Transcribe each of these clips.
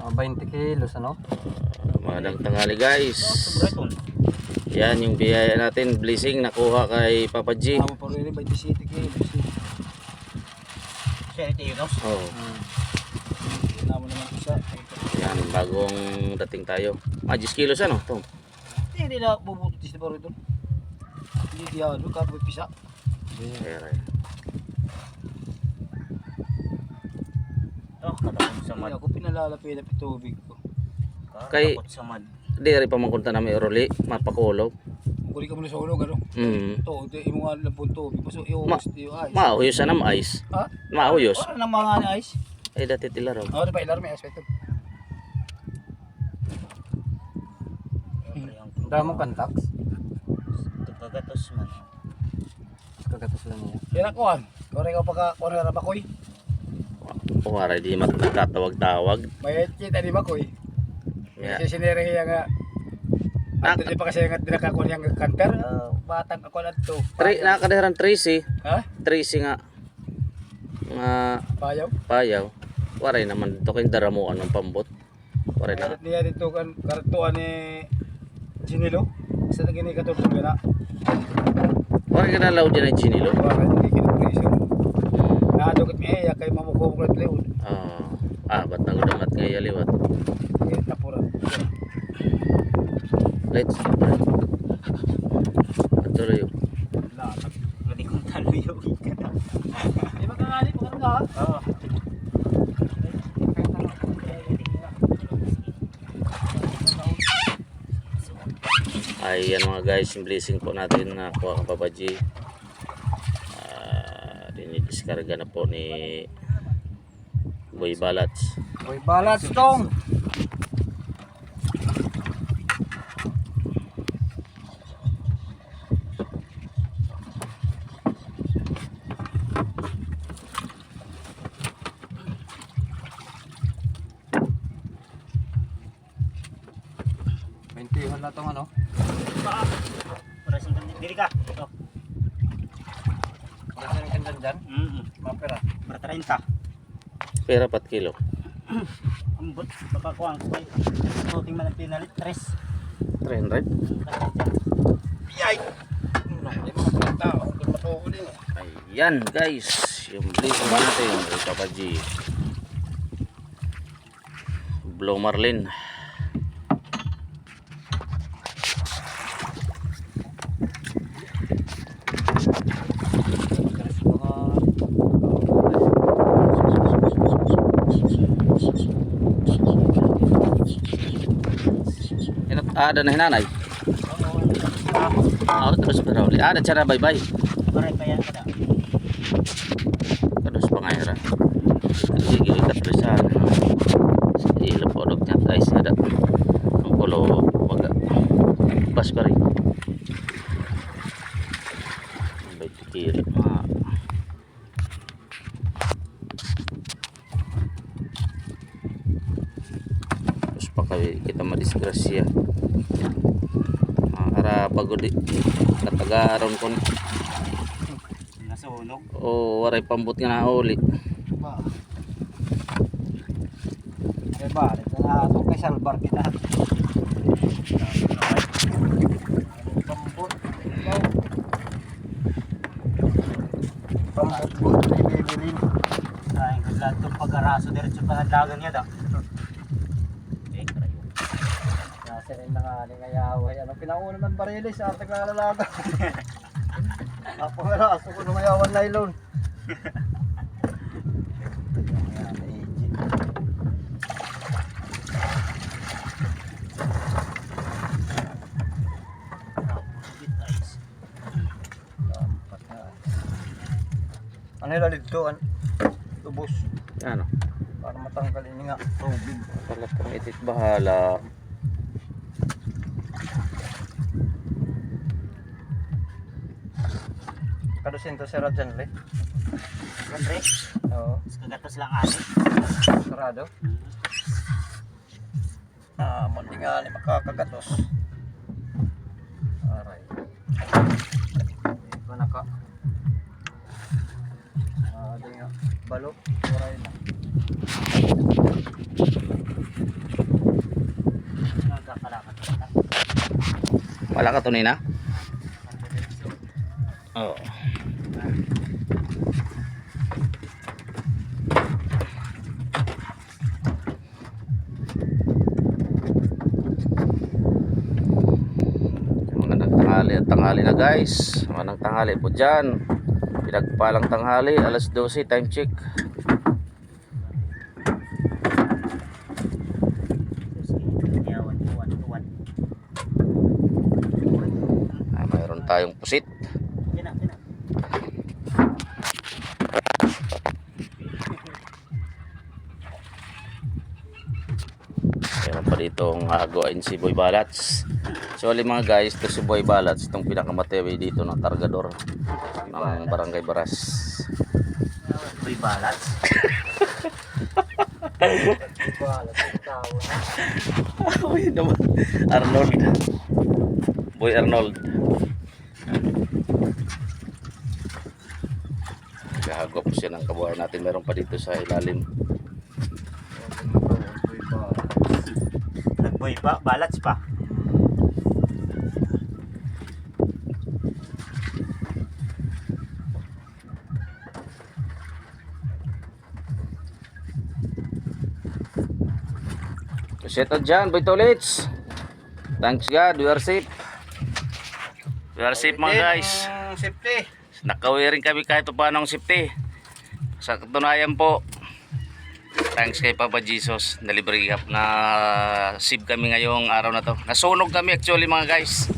20 kilos ano? Magandang tanghali guys. Yan yung biyaya natin, blessing nakuha kay Papa G. Ako pa rin 27 kilos. Siya ito yun, no? Oh. Naman naman isa. Yan, bagong dating tayo. 10 kilos ano? Ito. Hindi na bubutis na pa rin ito. Hindi diyalo, kapoy pisa. Ayan. Oh, katakot sa Hindi mad. ako pinalalapin na tubig ko. Kay- Katakot sa mad. Di rin pa makunta namin uruli, mapakulog. Kuli ka muna sa ulog, ano? Ito, ito yung mga lampong tubig. Maso yung ice. Mauyos na mais. Ha? Mauyos. Wala nang mga ice. Ay dati tila raw. Oo, diba ilar may ice ito. Damong kantaks. Ito kagatos man. Kagatos lang niya. Yan ako, kung ikaw pa ka, kung na bakoy. Wala di nagtatawag-tawag. May kita ni bakoy. Yeah. Kasi sinira nga nga. At hindi pa kasi nga dinakakon yung kanter. Batang ako na ito. Nakakadaran Tracy. Ha? Tracy nga. Nga Payaw? payaw. Waray naman dito kayong daramuan ng pambot. Waray na. Niya dito kan kartuan ni Jinilo. Sa naging ni katulog na. Waray ka nalaw dyan ang chinilo. Bakit hindi kinapreso? Naadokit mi ya kay mamukho ko leon. Ba't nagudamat kay aliwat. Kaya tapuran. Let's Atuloy yun. Hindi kong taluyo ka na. Di ba kangali po ka? Oo. Ayan mga guys, yung blessing po natin na kuha ka Papa G. Dinidiskarga na po ni Boy Balats. Boy balats tong. Na tong ano? Para sing dili ka. Ito. Kasi yung kandan dyan? Mapera. Para 30. Pera 4 kilo. Ambot pagkakuan ko kay. Tuting man ang pinalit 3. 300. Yay. Di ba magkanta? Kung matuhuli. Ayan guys, yung blessing natin kay Papa G. Blow Marlin. Ada na hinanay. Terus berawali. Ada cara bye-bye. Para pa yan kada. Terus pangairan. Gigi ka tulisan. Ilo produk niya guys ada. Ang pulo baga. Bas pa rin. 20 kilo. Terus pakai kita madisgrasya. Para pagod natagaron ko Nasunog. waray pambot nga na uli. Ba. Eh ba, ito na ito kay salbar kita. Pambot. Pambot kay bibirin. Ay, gudlan tong pag-araso diretso pa dagan niya da. Nasa rin na nga ni ngayaway. Anong pinauna man barilis sa arte ka lalaga. Ako nga aso ko numayawan nylon. Ano yung dito? Lubos. Ano? Para matanggal ini nga tubig. Palat kang itit bahala. Kadusin to si Rajan le. Andre, Oo. kagatos lang ani. Sarado. Mandi nga ni makakagatos. Aray. Ito na ka. Di nga. Balo. Oray na. Wala ka tunay na? Oo. Tanghali na guys. Magandang tanghali po dyan. Pinagpalang tanghali, alas 12, time check. Mayroon tayong pusit. Meron pa ditong agawain si Boy Balats. So mga guys, ito si Boy Balats, itong pinakamateway dito ng kargador ng Barangay Baras. Boy Balats. Uy naman, Arnold. Boy Arnold. Gago po siya ng kabuhay natin. Meron pa dito sa ilalim. Nagboy pa, balats pa. Set out dyan, Boy Tolits. Thanks God, we are safe. We are safe mga guys. Safety. Nakawiring kami kahit pa paano ng safety. Sa katunayan po, thanks kay Papa Jesus, nalibre up na save kami ngayong araw na to. Nasunog kami actually mga guys.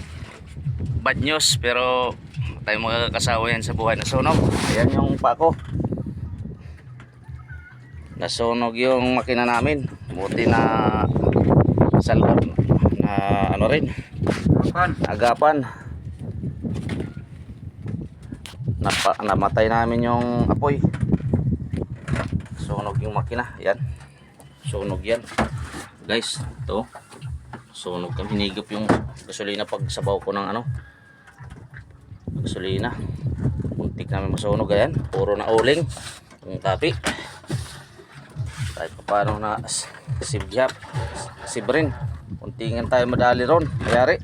Bad news pero tayo magkakasawa yan sa buhay. Nasunog. Ayan yung pako. Nasunog yung makina namin. Buti na salvar na ano rin. Agapan. Namatay namin yung apoy. Sunog yung makina. Yan. Sunog yan. Guys, ito. Sunog kami. Hinigop yung gasolina pag sabaw ko ng ano. Gasolina. Muntik namin masunog. Ayan. Puro na uling. Yung tapi. Kahit pa paano na sibjap. Sibrin. Kuntingan tayo madali ron. Mayari.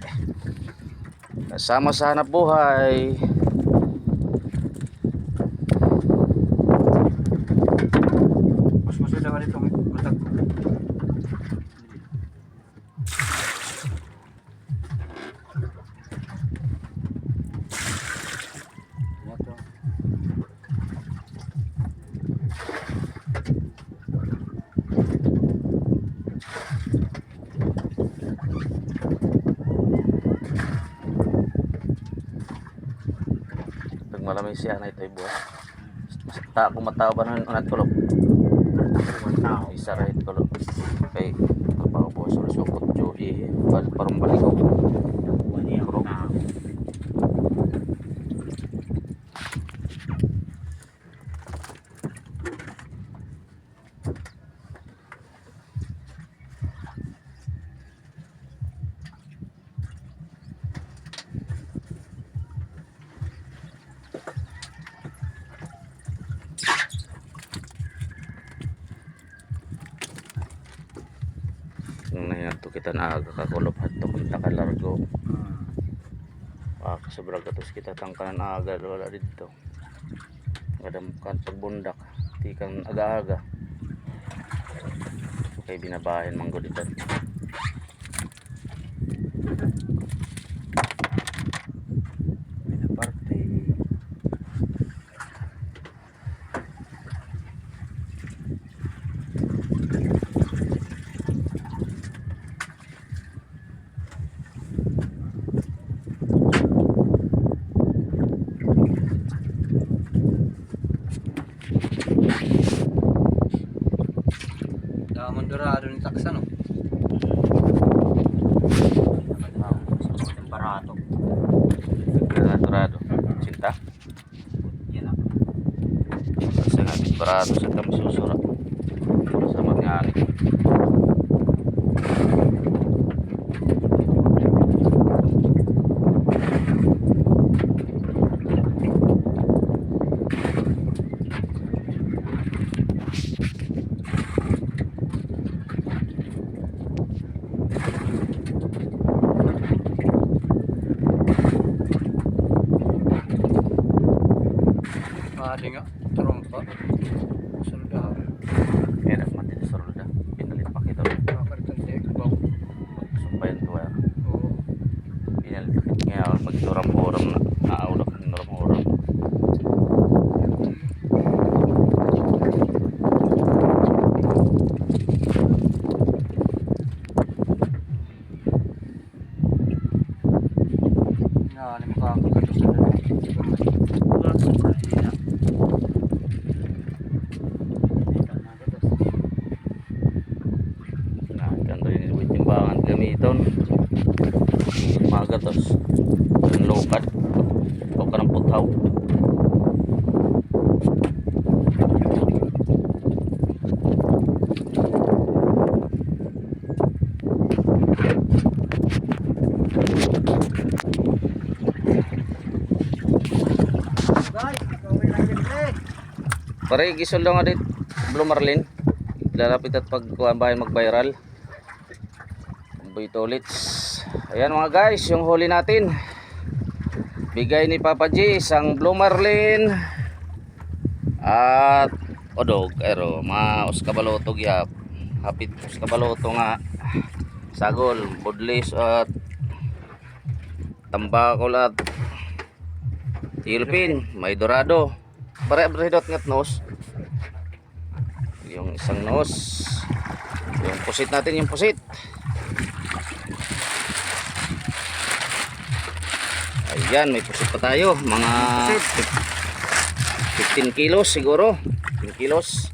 Kasama sa hanap buhay. Mas daw dito matag. Pag malamay siya na ito buhat. Kung matao ba ng unat kulog? Isa rin kulog. Okay. Kapag po sa sukot jo parang baligaw. Kulog. Nung nahinagto kita na aga kakulop hato kunta ka largo. Sobrang gatos kita tangkanan aga wala dito. Kadam kan pagbundak di kan aga-aga. Kay binabahin manggo dito. Pinaparte. Damon dorado ni taksa no. Barato. Naturado. Cinta. Yan ako. Sa natin parado sa kami susura. Sa mangyari. Hindi nga. Trompa. Soldahan. Kaya naman din sa roda. Pinalit pa kita. Nakakaritan siya. Baw. Sumpayan to ya. Oo. Pinalit pa kita. Ngayon, magturam-uram na. Naawag ka ng uram-uram. Nga, ni makakagatos na lang. Nah, ganito yung timbangan gamiton. Magatos. Ang lokad. O ka ng puthaw. Guys, gawin lang din eh. Pare, gisol lang nga dit. Blue Marlin. Lalapit at pagkuhan bahay mag-viral. Boy Tolits. Ayan mga guys, yung huli natin. Bigay ni Papa G, isang Blue Marlin. At odog, ero, mga uskabaloto gyap. Hapit uskabaloto nga. Sagol, budlis at tambakol at Ilpin, may dorado. Pare-paredot ngat nos. Yung isang nos. Yung pusit natin, yung pusit. Ayan, may pusit pa tayo. Mga 15 kilos siguro. 15 kilos.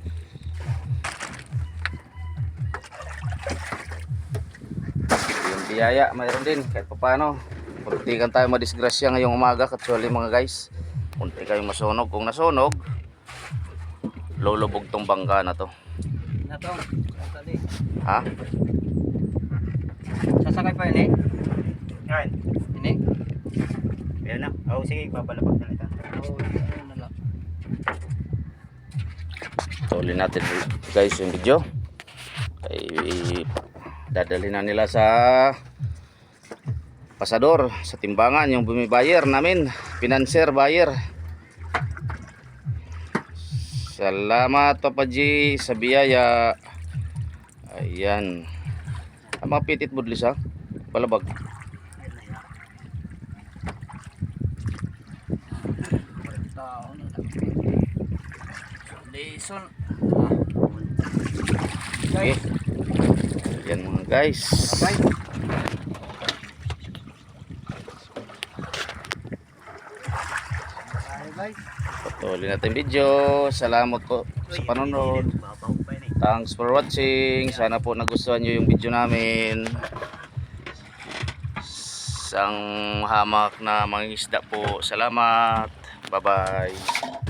Yung biyaya, mayroon din. Kahit pa paano. Muntikan tayo madisgrasya ngayong umaga. Actually mga guys, munti kayong masunog. Kung nasunog, lulubog tong bangka na to. Natong. Tali. Ha? Sasakay pa yun eh. Yan. Ini. Ayan na. Oo, sige, papalapag na ito. Oo. Ano na lang. Tuloy natin guys yung video. Ay, dadalhin na nila sa pasador, sa timbangan, yung bumibayer namin, financer buyer. Salamat Papa G sa biyaya. Ayan. Ang mga pitit budlis ha. Palabag. Tao na lang. Lison. Okay. Ayan mga guys. Bye. Bye guys. Patuloy natin video. Salamat po sa panonood. Thanks for watching. Sana po nagustuhan nyo yung video namin. Isang hamak na mangingisda po. Salamat. Bye bye.